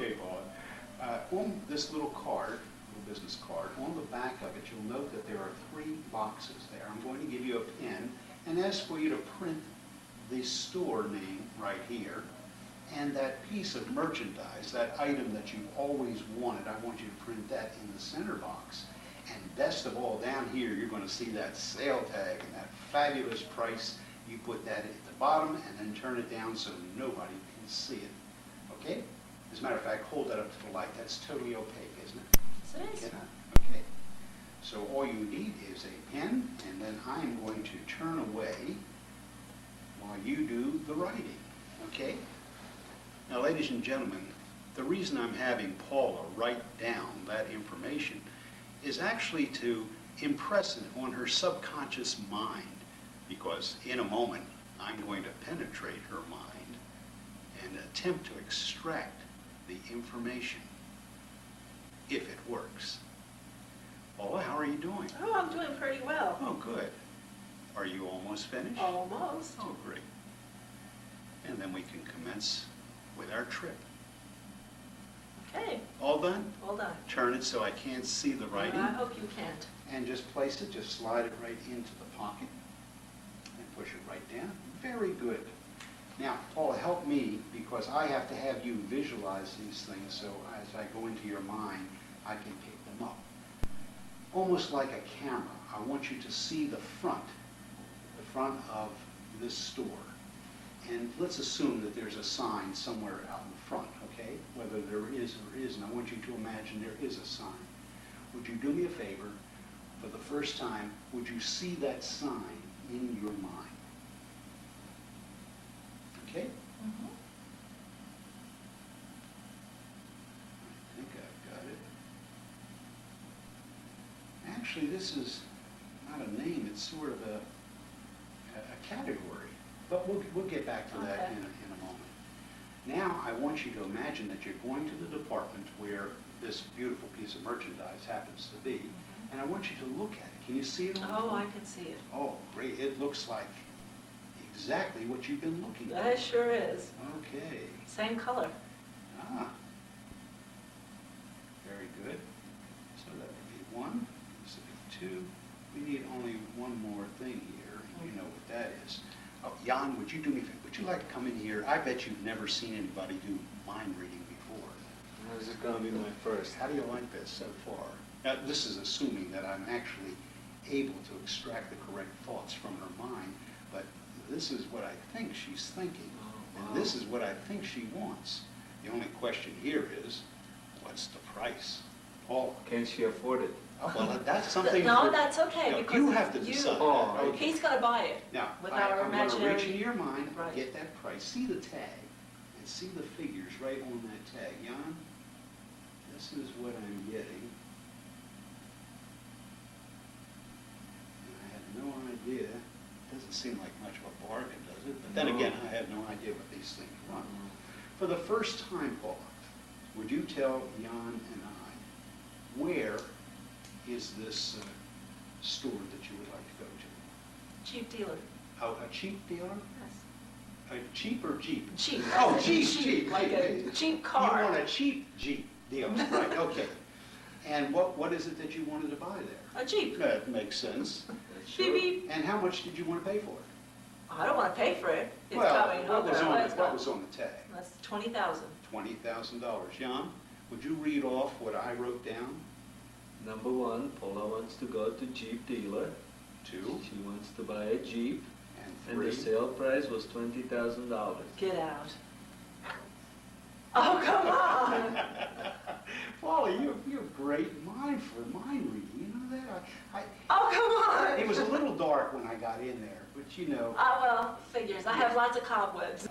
Okay, Paul. On this little card, little business card, on the back of it, you'll note that there are 3 boxes there. I'm going to give you a pen and ask for you to print the store name right here, and that piece of merchandise, that item that you've always wanted, I want you to print that in the center box. And best of all, down here, you're going to see that sale tag and that fabulous price. You put that at the bottom and then turn it down so nobody can see it. Okay? As a matter of fact, hold that up to the light. That's totally opaque, isn't it? Yes, it is. Okay. So all you need is a pen, and then I'm going to turn away while you do the writing. Okay? Now, ladies and gentlemen, the reason I'm having Paula write down that information is actually to impress it on her subconscious mind, because in a moment I'm going to penetrate her mind and attempt to extract the information, if it works. Paula, how are you doing? Oh, I'm doing pretty well. Oh, good. Are you almost finished? Almost. Oh, great. And then we can commence with our trip. Okay. All done? All done. Turn it so I can't see the writing. I hope you can't. And just place it, just slide it right into the pocket and push it right down. Very good. Now, Paula, help me, because I have to have you visualize these things so as I go into your mind, I can pick them up. Almost like a camera, I want you to see the front of this store. And let's assume that there's a sign somewhere out in front, okay? Whether there is or isn't, I want you to imagine there is a sign. Would you do me a favor? For the first time, would you see that sign in your mind? Okay? Mm-hmm. I think I've got it. Actually, this is not a name, it's sort of a category. But we'll get back to that in a moment. Now, I want you to imagine that you're going to the department where this beautiful piece of merchandise happens to be, and I want you to look at it. Can you see it on the Oh, phone? I can see it. Oh, great. It looks like exactly what you've been looking for. That sure is. Okay. Same color. Ah. Very good. So that would be 1. This would be 2. We need only one more thing here, and you know what that is. Oh, Jan, would you do me a favor? Would you like to come in here? I bet you've never seen anybody do mind reading before. This is going to be my first. How do you like this so far? Now, this is assuming that I'm actually able to extract the correct thoughts from her mind, but this is what I think she's thinking, and this is what I think she wants. The only question here is, what's the price? Paul? Can she afford it? Oh, well, that's something. No, that's okay, No, because you have to decide. Oh, Okay. he's going to buy it. Now, with I'm our going to imaginary. reach into your mind, Right. get that price, see the tag, and see the figures right on that tag. Jan, this is what I'm getting. And I have no idea. Doesn't seem like much of a bargain, does it? But then again, I have no idea what these things run. For the first time, Paula, would you tell Jan and I where is this store that you would like to go to? Cheap dealer. Oh, a cheap dealer? Yes. A cheap or Jeep? Cheap. Oh, I said Jeep. Like a cheap car. You want a cheap Jeep deal, right, okay. And what is it that you wanted to buy there? A Jeep. That makes sense. Beep, beep. And how much did you want to pay for it? I don't want to pay for it. It's Well, coming. what was Okay, on let's what go. was on the tag? That's $20,000. $20,000. Jan, would you read off what I wrote down? Number 1, Paula wants to go to Jeep dealer. 2 She wants to buy a Jeep. and And the 3. sale price was $20,000. Get out. Oh, come on. Paula, you have a great mind for mind reading. You know that? Oh, come on. It was a little dark when I got in there, but you know. Ah, well, figures. I have lots of cobwebs.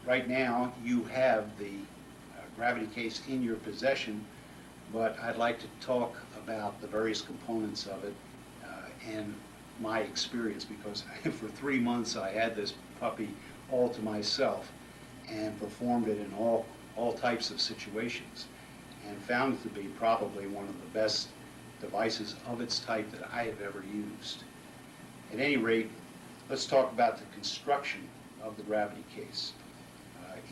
Right now, you have the gravity case in your possession, but I'd like to talk about the various components of it and my experience, because for 3 months I had this puppy all to myself and performed it in all types of situations, and found it to be probably one of the best devices of its type that I have ever used. At any rate, let's talk about the construction of the gravity case.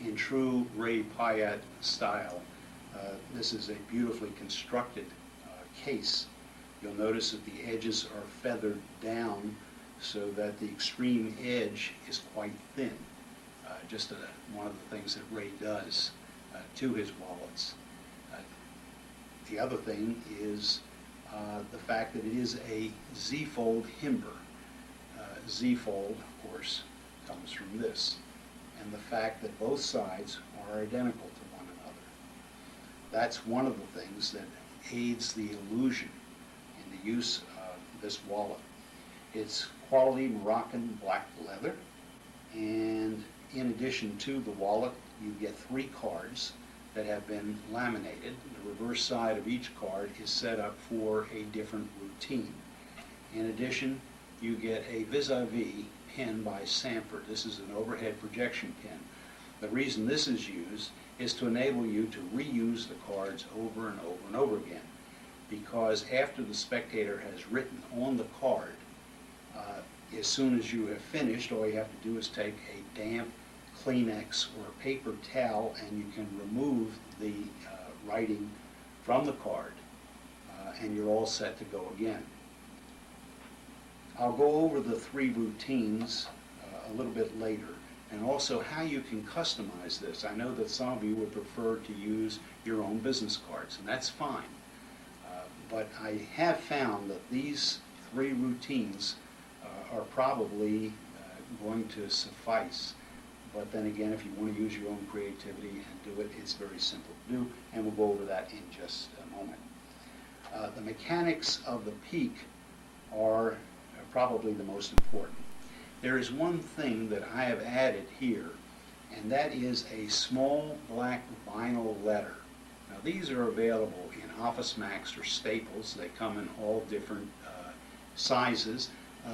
in true Ray Pyatt style. This is a beautifully constructed case. You'll notice that the edges are feathered down so that the extreme edge is quite thin. Just one of the things that Ray does to his wallets. The other thing is the fact that it is a Z-fold Himber. Z-fold, of course, comes from this, and the fact that both sides are identical to one another. That's one of the things that aids the illusion in the use of this wallet. It's quality Moroccan black leather, and in addition to the wallet, you get 3 cards that have been laminated. The reverse side of each card is set up for a different routine. In addition, you get a vis-a-vis pen by Sanford. This is an overhead projection pen. The reason this is used is to enable you to reuse the cards over and over and over again, because after the spectator has written on the card, as soon as you have finished, all you have to do is take a damp Kleenex or a paper towel and you can remove the writing from the card, and you're all set to go again. I'll go over the 3 routines a little bit later, and also how you can customize this. I know that some of you would prefer to use your own business cards, and that's fine. But I have found that these 3 routines are probably going to suffice. But then again, if you want to use your own creativity and do it, it's very simple to do, and we'll go over that in just a moment. The mechanics of the peak are probably the most important. There is one thing that I have added here, and that is a small black vinyl letter. Now these are available in Office Max or Staples. They come in all different sizes.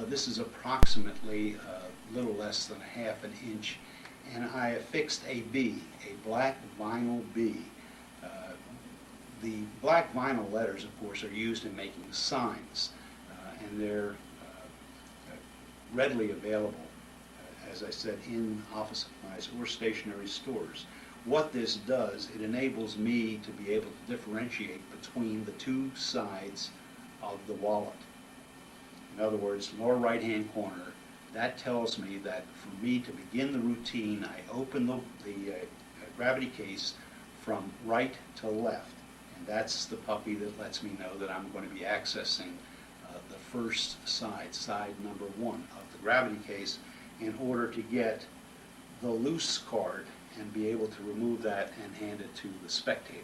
This is approximately a little less than a half an inch, and I affixed a B, a black vinyl B. The black vinyl letters, of course, are used in making signs, and they're readily available, as I said, in office supplies or stationery stores. What this does, it enables me to be able to differentiate between the 2 sides of the wallet. In other words, lower right-hand corner, that tells me that for me to begin the routine, I open the gravity case from right to left. And that's the puppy that lets me know that I'm going to be accessing the first side, side number 1 of the gravity case, in order to get the loose card and be able to remove that and hand it to the spectator.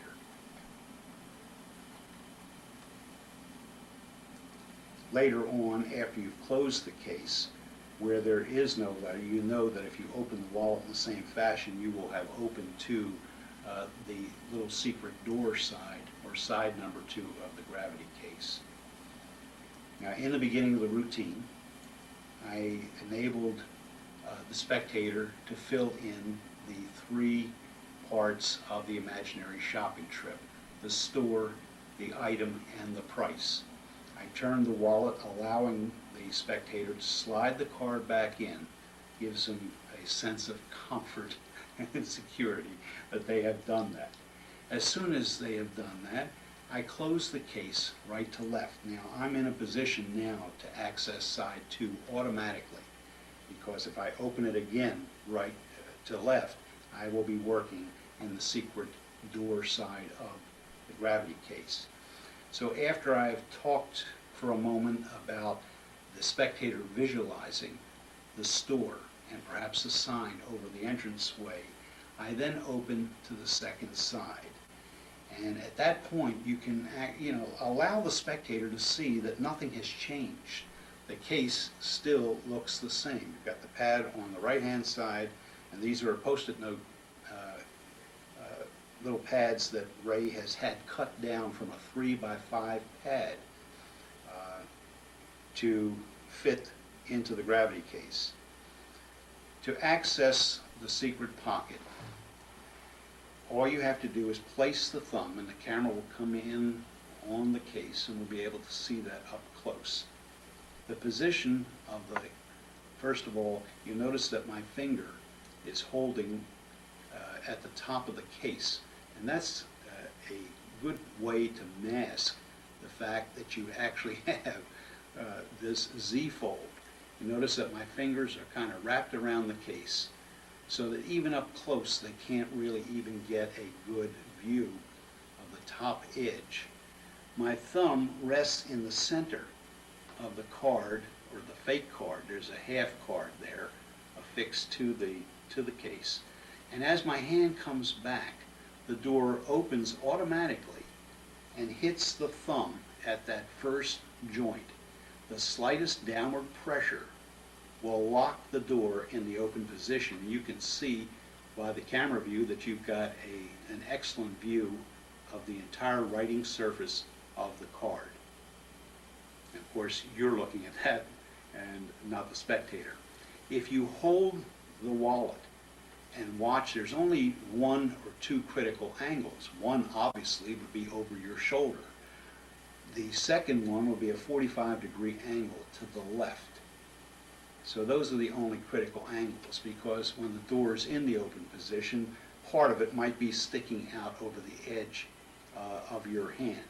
Later on, after you've closed the case, where there is no letter, you know that if you open the wallet in the same fashion, you will have opened to the little secret door side, or side number 2 of the gravity case. Now, in the beginning of the routine, I enabled the spectator to fill in the 3 parts of the imaginary shopping trip: the store, the item, and the price. I turned the wallet, allowing the spectator to slide the card back in, gives them a sense of comfort and security that they have done that. As soon as they have done that, I close the case right to left. Now, I'm in a position now to access side 2 automatically, because if I open it again right to left, I will be working in the secret door side of the gravity case. So after I've talked for a moment about the spectator visualizing the store and perhaps the sign over the entranceway, I then open to the second side. And at that point, you can allow the spectator to see that nothing has changed. The case still looks the same. You've got the pad on the right-hand side, and these are Post-it note little pads that Ray has had cut down from a 3x5 pad to fit into the gravity case. To access the secret pocket, all you have to do is place the thumb, and the camera will come in on the case, and we'll be able to see that up close. The position of first of all, you notice that my finger is holding at the top of the case. And that's a good way to mask the fact that you actually have this Z-fold. You notice that my fingers are kind of wrapped around the case, so that even up close they can't really even get a good view of the top edge. My thumb rests in the center of the card, or the fake card. There's a half card there affixed to the case. And as my hand comes back, the door opens automatically and hits the thumb at that first joint. The slightest downward pressure will lock the door in the open position. You can see by the camera view that you've got an excellent view of the entire writing surface of the card. And of course, you're looking at that and not the spectator. If you hold the wallet and watch, there's only one or two critical angles. One obviously would be over your shoulder. The second one will be a 45-degree angle to the left. So those are the only critical angles, because when the door is in the open position, part of it might be sticking out over the edge of your hand.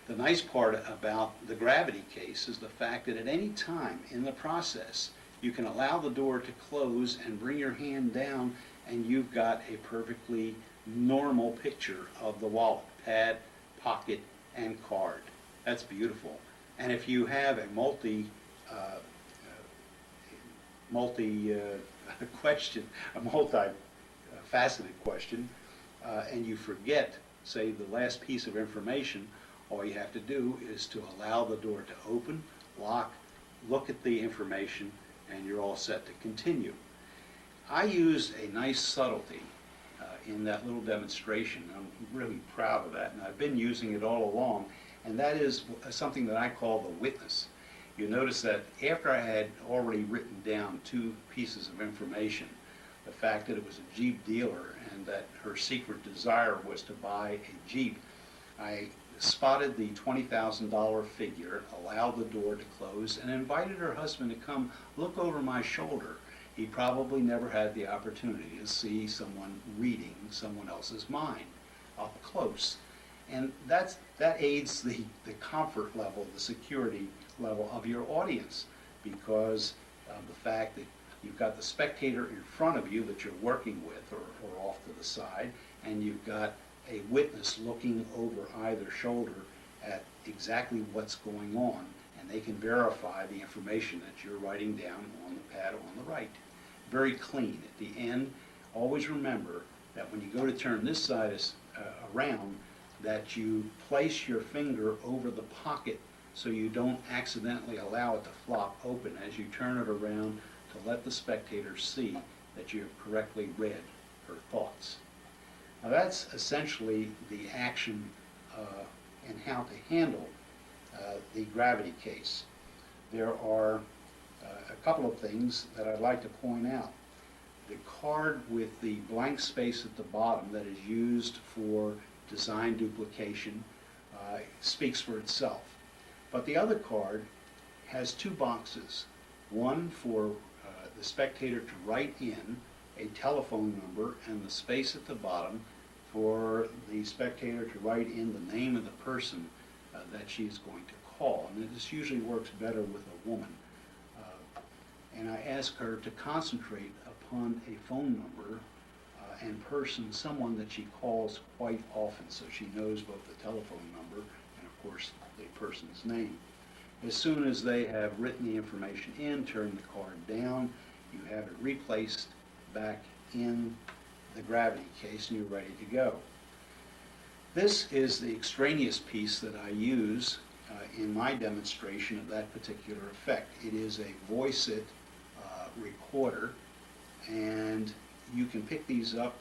The nice part about the gravity case is the fact that at any time in the process, you can allow the door to close and bring your hand down, and you've got a perfectly normal picture of the wallet, pad, pocket, and card. That's beautiful. And if you have a multi-faceted question, and you forget, say, the last piece of information, all you have to do is to allow the door to open, lock, look at the information, and you're all set to continue. I used a nice subtlety in that little demonstration. I'm really proud of that, and I've been using it all along, and that is something that I call the witness. You notice that after I had already written down two pieces of information, the fact that it was a Jeep dealer and that her secret desire was to buy a Jeep, I spotted the $20,000 figure, allowed the door to close, and invited her husband to come look over my shoulder. He probably never had the opportunity to see someone reading someone else's mind up close. And that aids the comfort level, the security level of your audience, because of the fact that you've got the spectator in front of you that you're working with, or off to the side, and you've got a witness looking over either shoulder at exactly what's going on, and they can verify the information that you're writing down on the pad on the right. Very clean. At the end, always remember that when you go to turn this side around, that you place your finger over the pocket so you don't accidentally allow it to flop open as you turn it around, to let the spectator see that you have correctly read her thoughts. Now that's essentially the action and how to handle the gravity case. There are a couple of things that I'd like to point out. The card with the blank space at the bottom that is used for design duplication speaks for itself. But the other card has two boxes, one for the spectator to write in a telephone number, and the space at the bottom for the spectator to write in the name of the person that she's going to call. And this usually works better with a woman. And I ask her to concentrate upon a phone number and person, someone that she calls quite often, so she knows both the telephone number and, of course, the person's name. As soon as they have written the information in, turn the card down, you have it replaced back in the gravity case, and you're ready to go. This is the extraneous piece that I use in my demonstration of that particular effect. It is a voice-it recorder, and you can pick these up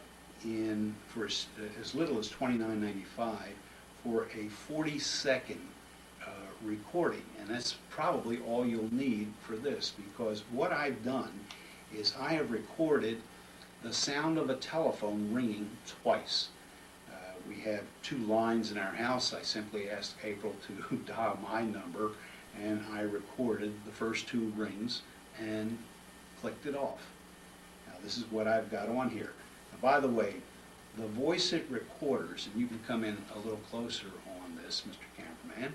for as little as $29.95 for a 40-second recording, and that's probably all you'll need for this, because what I've done is I have recorded the sound of a telephone ringing twice. We have two lines in our house. I simply asked April to dial my number, and I recorded the first two rings and clicked it off. Now this is what I've got on here. By the way, the voice it recorders, and you can come in a little closer on this, Mr. Cameraman,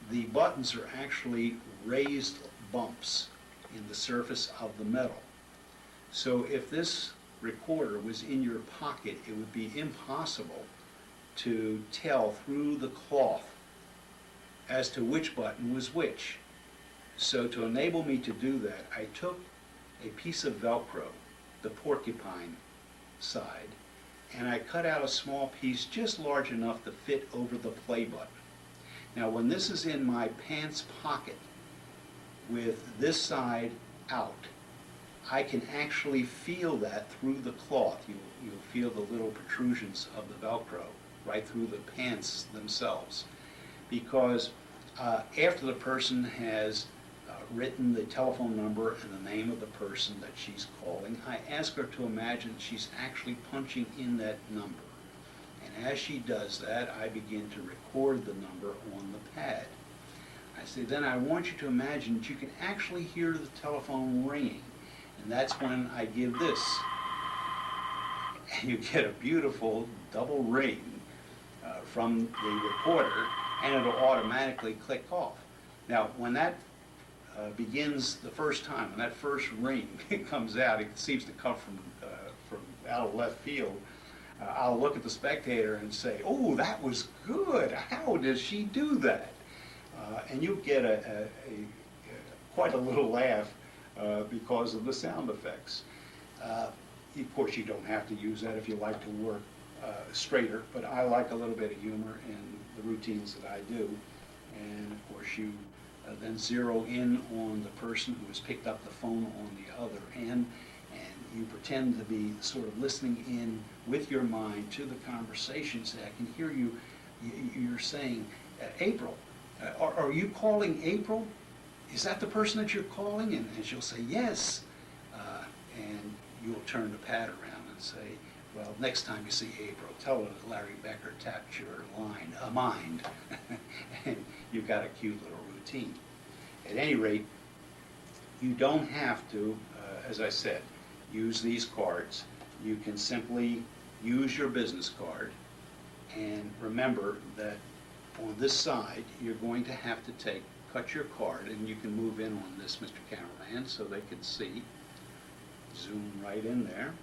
the buttons are actually raised bumps in the surface of the metal. So if this recorder was in your pocket, it would be impossible to tell through the cloth as to which button was which. So to enable me to do that, I took a piece of Velcro, the porcupine side, and I cut out a small piece just large enough to fit over the play button. Now when this is in my pants pocket with this side out, I can actually feel that through the cloth. You'll feel the little protrusions of the Velcro right through the pants themselves. Because after the person has written the telephone number and the name of the person that she's calling, I ask her to imagine she's actually punching in that number. And as she does that, I begin to record the number on the pad. I say, then I want you to imagine that you can actually hear the telephone ringing. And that's when I give this. And you get a beautiful double ring from the recorder, and it'll automatically click off. Now, when that begins the first time, when that first ring comes out, it seems to come from out of left field, I'll look at the spectator and say, oh, that was good. How does she do that? And you get quite a little laugh because of the sound effects. Of course, you don't have to use that if you like to work straighter, but I like a little bit of humor in the routines that I do. And of course, you then zero in on the person who has picked up the phone on the other end, and you pretend to be sort of listening in with your mind to the conversations. I can hear you're saying, April, are you calling April? Is that the person that you're calling? And she'll say, yes. And you'll turn the pad around and say, well, next time you see April, tell her that Larry Becker tapped your mind. And you've got a cute little routine. At any rate, you don't have to, as I said, use these cards. You can simply use your business card, and remember that on this side, you're going to have to cut your card, and you can move in on this, Mr. Cameraman, so they can see. Zoom right in there.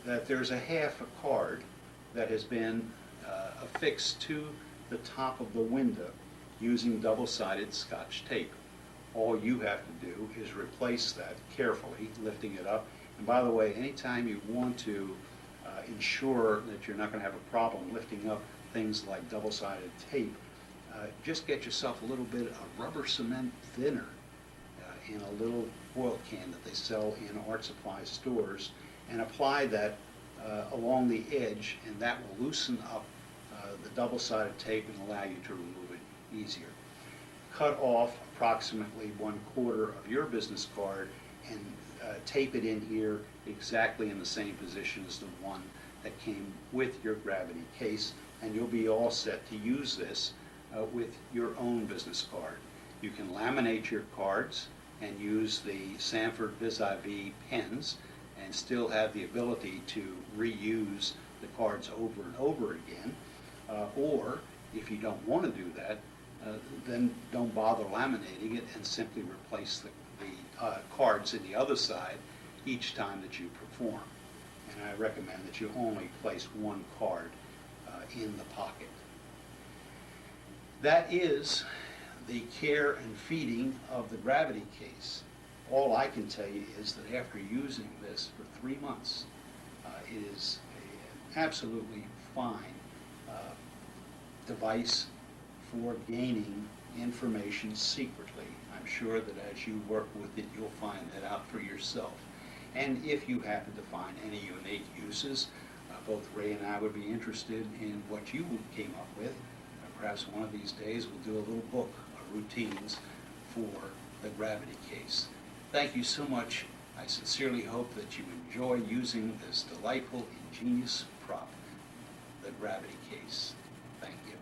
That there's a half a card that has been affixed to the top of the window using double-sided Scotch tape. All you have to do is replace that carefully, lifting it up. And by the way, anytime you want to ensure that you're not going to have a problem lifting up things like double-sided tape, just get yourself a little bit of rubber cement thinner in a little oil can that they sell in art supply stores, and apply that along the edge, and that will loosen up the double-sided tape and allow you to remove it easier. Cut off approximately 1/4 of your business card and tape it in here exactly in the same position as the one that came with your gravity case, and you'll be all set to use this with your own business card. You can laminate your cards and use the Sanford vis-a-vis pens and still have the ability to reuse the cards over and over again. Or if you don't want to do that, then don't bother laminating it and simply replace the cards in the other side each time that you perform. And I recommend that you only place one card in the pocket. That is the care and feeding of the gravity case. All I can tell you is that after using this for 3 months, it is an absolutely fine device for gaining information secretly. I'm sure that as you work with it, you'll find that out for yourself. And if you happen to find any unique uses, both Ray and I would be interested in what you came up with. Perhaps one of these days we'll do a little book of routines for the gravity case. Thank you so much. I sincerely hope that you enjoy using this delightful, ingenious prop, the gravity case. Thank you.